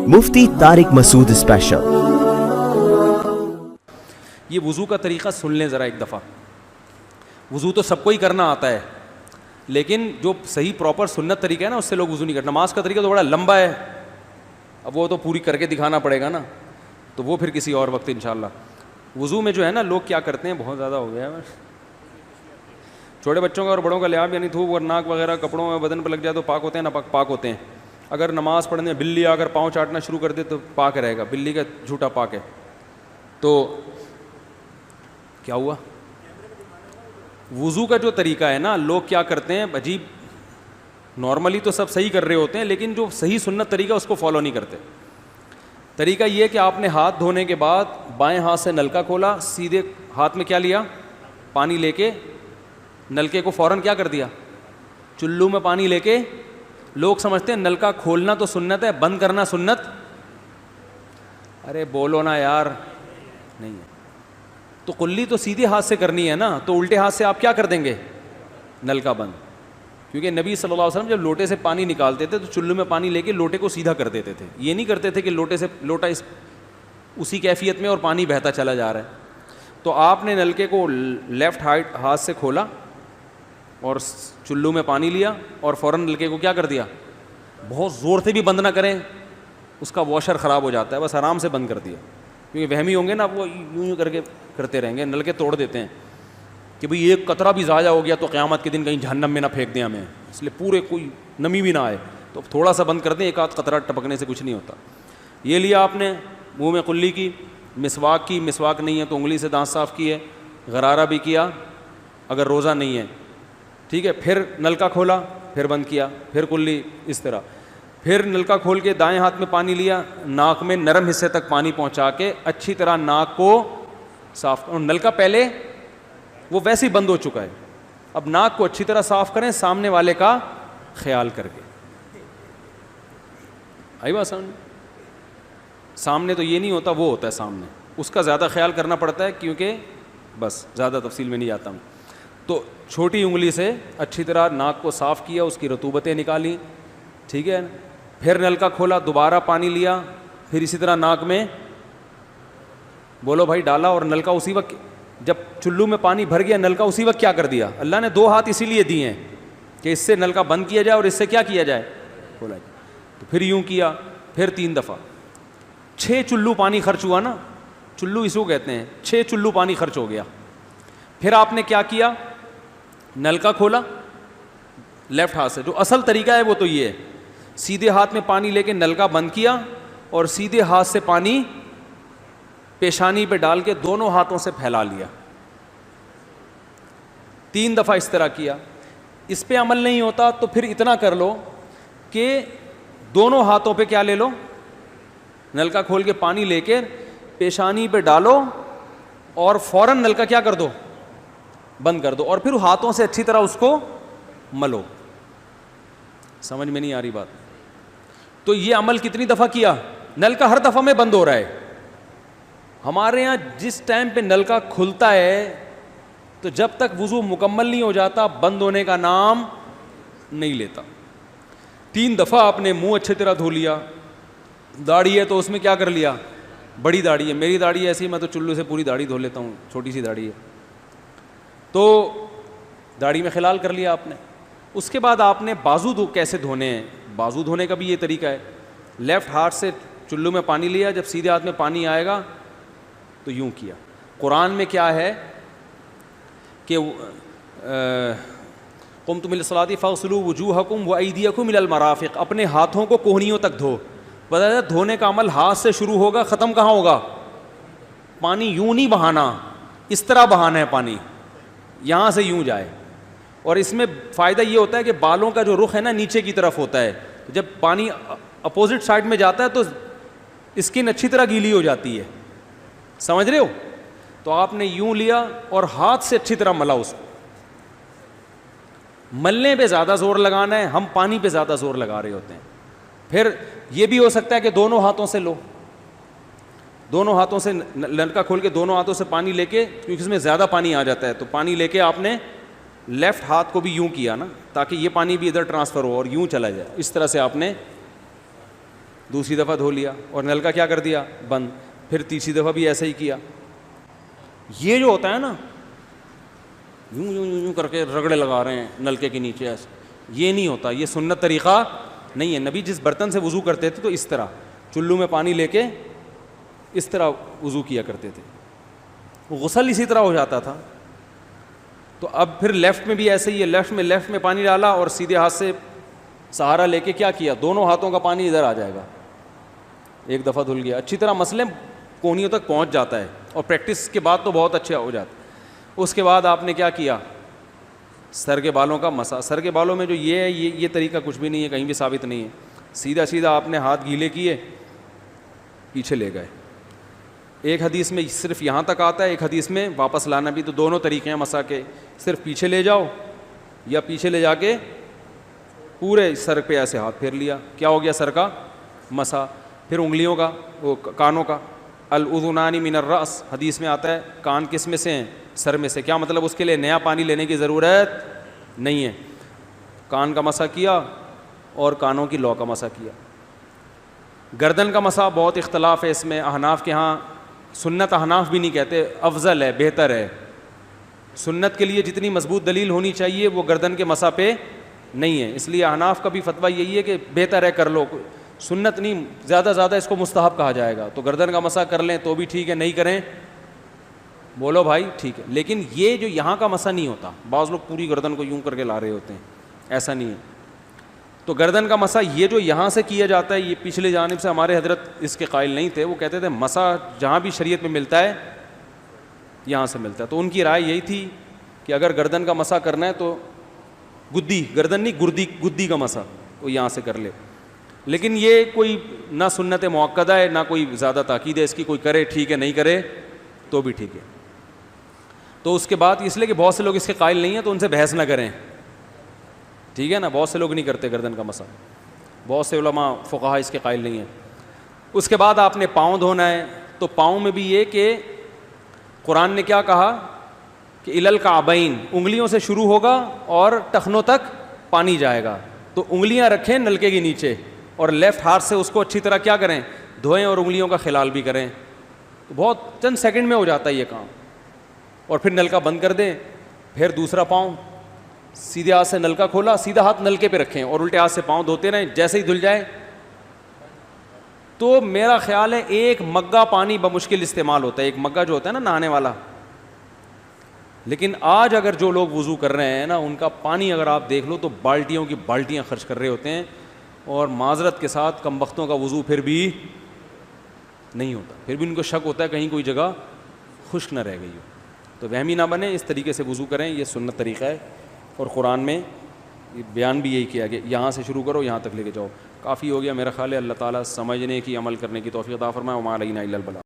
مفتی طارق مسعود special. یہ وضو کا طریقہ سن لیں ذرا ایک دفعہ. وضو تو سب کو ہی کرنا آتا ہے, لیکن جو صحیح پراپر سنت طریقہ ہے نا اس سے لوگ وضو نہیں کرتے. نماز کا طریقہ تو بڑا لمبا ہے, اب وہ تو پوری کر کے دکھانا پڑے گا نا, تو وہ پھر کسی اور وقت انشاءاللہ. وضو میں جو ہے نا لوگ کیا کرتے ہیں, بہت زیادہ ہو گیا ہے, چھوٹے بچوں کا اور بڑوں کا لحاظ, یعنی تھوک اور ناک وغیرہ کپڑوں میں بدن پہ لگ جائے تو پاک ہوتے ہیں, نہ پاک ہوتے ہیں. اگر نماز پڑھنے میں بلی آ کر پاؤں چاٹنا شروع کر دے تو پاک رہے گا, بلی کا جھوٹا پاک ہے. تو کیا ہوا, وضو کا جو طریقہ ہے نا لوگ کیا کرتے ہیں عجیب, نارملی تو سب صحیح کر رہے ہوتے ہیں لیکن جو صحیح سنت طریقہ اس کو فالو نہیں کرتے. طریقہ یہ کہ آپ نے ہاتھ دھونے کے بعد بائیں ہاتھ سے نلکا کھولا, سیدھے ہاتھ میں کیا لیا, پانی لے کے نلکے کو فوراً کیا کر دیا, چلو میں پانی لے کے. لوگ سمجھتے ہیں نلکا کھولنا تو سنت ہے, بند کرنا سنت. ارے بولو نا یار, نہیں ہے. تو کلی تو سیدھے ہاتھ سے کرنی ہے نا, تو الٹے ہاتھ سے آپ کیا کر دیں گے, نلکا بند. کیونکہ نبی صلی اللہ علیہ وسلم جب لوٹے سے پانی نکالتے تھے تو چلو میں پانی لے کے لوٹے کو سیدھا کر دیتے تھے. یہ نہیں کرتے تھے کہ لوٹے سے لوٹا اسی کیفیت میں اور پانی بہتا چلا جا رہا ہے. تو آپ نے نلکے کو لیفٹ ہاتھ سے کھولا اور چلو میں پانی لیا اور فوراً نلکے کو کیا کر دیا, بہت زور سے بھی بند نہ کریں, اس کا واشر خراب ہو جاتا ہے, بس آرام سے بند کر دیا. کیونکہ وہمی ہوں گے نا, وہ یوں کر کے کرتے رہیں گے, نلکے توڑ دیتے ہیں کہ بھئی ایک قطرہ بھی ضائع ہو گیا تو قیامت کے دن کہیں جہنم میں نہ پھینک دیں ہمیں, اس لیے پورے کوئی نمی بھی نہ آئے, تو تھوڑا سا بند کر دیں, ایک آدھ قطرہ ٹپکنے سے کچھ نہیں ہوتا. یہ لیا آپ نے, منہ میں کلی کی, مسواک کی, مسواک نہیں ہے تو انگلی سے دانت صاف کیے, غرارہ بھی کیا اگر روزہ نہیں ہے, ٹھیک ہے. پھر نلکا کھولا, پھر بند کیا, پھر کلی, اس طرح. پھر نلکا کھول کے دائیں ہاتھ میں پانی لیا, ناک میں نرم حصے تک پانی پہنچا کے اچھی طرح ناک کو صاف. اور نلکا پہلے وہ ویسے ہی بند ہو چکا ہے, اب ناک کو اچھی طرح صاف کریں سامنے والے کا خیال کر کے. آئی بات سمجھ, سامنے تو یہ نہیں ہوتا, وہ ہوتا ہے سامنے, اس کا زیادہ خیال کرنا پڑتا ہے کیونکہ بس زیادہ تفصیل میں نہیں جاتا ہوں. تو چھوٹی انگلی سے اچھی طرح ناک کو صاف کیا, اس کی رطوبتیں نکالی, ٹھیک ہے. پھر نلکا کھولا, دوبارہ پانی لیا, پھر اسی طرح ناک میں بولو بھائی ڈالا, اور نلکا اسی وقت, جب چلو میں پانی بھر گیا نلکا اسی وقت کیا کر دیا. اللہ نے دو ہاتھ اسی لیے دیے ہیں کہ اس سے نلکا بند کیا جائے اور اس سے کیا کیا جائے, کھولا جائے. تو پھر یوں کیا, پھر 3 دفعہ, 6 چلو پانی خرچ ہوا نا, چلو اس کو کہتے ہیں, 6 چلو پانی خرچ ہو گیا. پھر آپ نے کیا کیا, نلکا کھولا لیفٹ ہاتھ سے, جو اصل طریقہ ہے وہ تو یہ ہے, سیدھے ہاتھ میں پانی لے کے نلکا بند کیا اور سیدھے ہاتھ سے پانی پیشانی پہ ڈال کے دونوں ہاتھوں سے پھیلا لیا. 3 دفعہ اس طرح کیا. اس پہ عمل نہیں ہوتا تو پھر اتنا کر لو کہ دونوں ہاتھوں پہ کیا لے لو, نلکا کھول کے پانی لے کے پیشانی پہ ڈالو اور فوراً نلکا کیا کر دو, بند کر دو, اور پھر ہاتھوں سے اچھی طرح اس کو ملو. سمجھ میں نہیں آ رہی بات. تو یہ عمل کتنی دفعہ کیا, نلکا ہر دفعہ میں بند ہو رہا ہے. ہمارے یہاں جس ٹائم پہ نلکا کھلتا ہے تو جب تک وضو مکمل نہیں ہو جاتا بند ہونے کا نام نہیں لیتا. 3 دفعہ آپ نے منہ اچھی طرح دھو لیا. داڑھی ہے تو اس میں کیا کر لیا, بڑی داڑھی ہے, میری داڑھی ایسی, میں تو چلو سے پوری داڑھی دھو لیتا ہوں, چھوٹی سی داڑھی ہے, تو داڑھی میں خلال کر لیا آپ نے. اس کے بعد آپ نے بازو کیسے دھونے ہیں, بازو دھونے کا بھی یہ طریقہ ہے. لیفٹ ہاتھ سے چلو میں پانی لیا, جب سیدھے ہاتھ میں پانی آئے گا تو یوں کیا. قرآن میں کیا ہے کہ قمتم الی الصلاۃ فاغسلوا وجوہکم وایدیکم الی المرافق, اپنے ہاتھوں کو کوہنیوں تک دھو. پتہ ہے دھونے کا عمل ہاتھ سے شروع ہوگا, ختم کہاں ہوگا, پانی یوں نہیں بہانا, اس طرح بہانا ہے پانی, یہاں سے یوں جائے. اور اس میں فائدہ یہ ہوتا ہے کہ بالوں کا جو رخ ہے نا نیچے کی طرف ہوتا ہے, جب پانی اپوزٹ سائڈ میں جاتا ہے تو اسکن اچھی طرح گیلی ہو جاتی ہے, سمجھ رہے ہو. تو آپ نے یوں لیا اور ہاتھ سے اچھی طرح ملا اس کو. ملنے پہ زیادہ زور لگانا ہے, ہم پانی پہ زیادہ زور لگا رہے ہوتے ہیں. پھر یہ بھی ہو سکتا ہے کہ دونوں ہاتھوں سے لو, دونوں ہاتھوں سے نلکا کھول کے دونوں ہاتھوں سے پانی لے کے, کیونکہ اس میں زیادہ پانی آ جاتا ہے, تو پانی لے کے آپ نے لیفٹ ہاتھ کو بھی یوں کیا نا, تاکہ یہ پانی بھی ادھر ٹرانسفر ہو اور یوں چلا جائے. اس طرح سے آپ نے دوسری دفعہ دھو لیا اور نل کا کیا کر دیا بند, پھر تیسری دفعہ بھی ایسا ہی کیا. یہ جو ہوتا ہے نا یوں یوں یوں یوں کر کے رگڑے لگا رہے ہیں نلکے کے نیچے ایسے, یہ نہیں ہوتا, یہ سنت طریقہ نہیں ہے. نبی جس برتن سے وضو کرتے تھے تو اس طرح چلو میں پانی لے کے اس طرح وضو کیا کرتے تھے, غسل اسی طرح ہو جاتا تھا. تو اب پھر لیفٹ میں بھی ایسے ہی ہے, لیفٹ میں پانی ڈالا اور سیدھے ہاتھ سے سہارا لے کے کیا کیا, دونوں ہاتھوں کا پانی ادھر آ جائے گا, ایک دفعہ دھل گیا. اچھی طرح مسئلے کونیوں تک پہنچ جاتا ہے اور پریکٹس کے بعد تو بہت اچھا ہو جاتا ہے. اس کے بعد آپ نے کیا کیا, سر کے بالوں کا مسا. سر کے بالوں میں جو یہ ہے یہ طریقہ کچھ بھی نہیں ہے, کہیں بھی ثابت نہیں ہے. سیدھا سیدھا آپ نے ہاتھ گیلے کیے, پیچھے لے گئے. ایک حدیث میں صرف یہاں تک آتا ہے, ایک حدیث میں واپس لانا بھی. تو دونوں طریقے ہیں مسا کے, صرف پیچھے لے جاؤ یا پیچھے لے جا کے پورے سر پہ ایسے ہاتھ پھیر لیا, کیا ہو گیا سر کا مسا. پھر انگلیوں کا, وہ کانوں کا, الاذنان من الراس, حدیث میں آتا ہے کان کس میں سے ہیں, سر میں سے. کیا مطلب, اس کے لیے نیا پانی لینے کی ضرورت نہیں ہے. کان کا مسا کیا اور کانوں کی لو کا مسا کیا. گردن کا مسا بہت اختلاف ہے اس میں. احناف کے ہاں سنت, احناف بھی نہیں کہتے, افضل ہے, بہتر ہے. سنت کے لیے جتنی مضبوط دلیل ہونی چاہیے وہ گردن کے مسا پہ نہیں ہے, اس لیے احناف کا بھی فتویٰ یہی ہے کہ بہتر ہے کر لو, سنت نہیں, زیادہ اس کو مستحب کہا جائے گا. تو گردن کا مسا کر لیں تو بھی ٹھیک ہے, نہیں کریں بولو بھائی ٹھیک ہے. لیکن یہ جو یہاں کا مسا نہیں ہوتا, بعض لوگ پوری گردن کو یوں کر کے لا رہے ہوتے ہیں, ایسا نہیں ہے. تو گردن کا مسا یہ جو یہاں سے کیا جاتا ہے, یہ پچھلے جانب سے ہمارے حضرت اس کے قائل نہیں تھے. وہ کہتے تھے مسا جہاں بھی شریعت میں ملتا ہے یہاں سے ملتا ہے. تو ان کی رائے یہی تھی کہ اگر گردن کا مسا کرنا ہے تو گدی, گردن نہیں گدی کا مسا وہ یہاں سے کر لے. لیکن یہ کوئی نہ سنت مؤکدہ ہے نہ کوئی زیادہ تاکید ہے اس کی, کوئی کرے ٹھیک ہے, نہیں کرے تو بھی ٹھیک ہے. تو اس کے بعد اس لیے کہ بہت سے لوگ اس کے قائل نہیں ہیں تو ان سے بحث نہ کریں, ٹھیک ہے نا. بہت سے لوگ نہیں کرتے گردن کا مسا, بہت سے علماء فقہا اس کے قائل نہیں ہیں. اس کے بعد آپ نے پاؤں دھونا ہے. تو پاؤں میں بھی یہ کہ قرآن نے کیا کہا کہ الی الکعبین, انگلیوں سے شروع ہوگا اور ٹخنوں تک پانی جائے گا. تو انگلیاں رکھیں نلکے کے نیچے اور لیفٹ ہاتھ سے اس کو اچھی طرح کیا کریں, دھوئیں اور انگلیوں کا خلال بھی کریں. تو بہت چند سیکنڈ میں ہو جاتا ہے یہ کام. اور پھر نلکا بند کر دیں. پھر دوسرا پاؤں سیدھے ہاتھ سے نلکا کھولا, سیدھا ہاتھ نلکے پہ رکھیں اور الٹے ہاتھ سے پاؤں دھوتے رہیں. جیسے ہی دھل جائے تو میرا خیال ہے ایک مگا پانی بمشکل استعمال ہوتا ہے, ایک مگا جو ہوتا ہے نا نہانے والا. لیکن آج اگر جو لوگ وضو کر رہے ہیں نا, ان کا پانی اگر آپ دیکھ لو تو بالٹیوں کی بالٹیاں خرچ کر رہے ہوتے ہیں. اور معذرت کے ساتھ کم بختوں کا وضو پھر بھی نہیں ہوتا, پھر بھی ان کو شک ہوتا ہے کہیں کوئی جگہ خشک نہ رہ گئی ہو. تو وہمی نہ بنے, اس طریقے سے وضو کریں, یہ سنت طریقہ ہے. اور قرآن میں بیان بھی یہی کیا کہ یہاں سے شروع کرو یہاں تک لے کے جاؤ. کافی ہو گیا میرا خیال ہے. اللہ تعالیٰ سمجھنے کی, عمل کرنے کی توفیق عطا فرمائے. وما علینا الا البلاغ.